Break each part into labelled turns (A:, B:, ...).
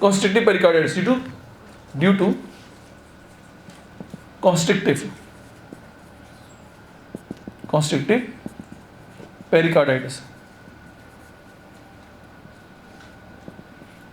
A: constrictive pericarditis, due to constrictive pericarditis.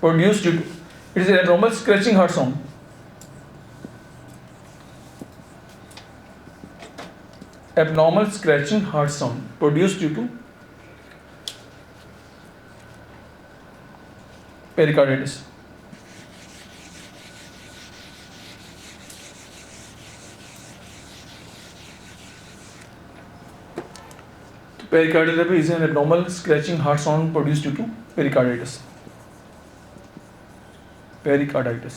A: produced due to, it is an abnormal scratching heart sound. Abnormal scratching heart sound produced due to pericarditis. Pericardial rhythm is an abnormal scratching heart sound produced due to pericarditis. Pericarditis.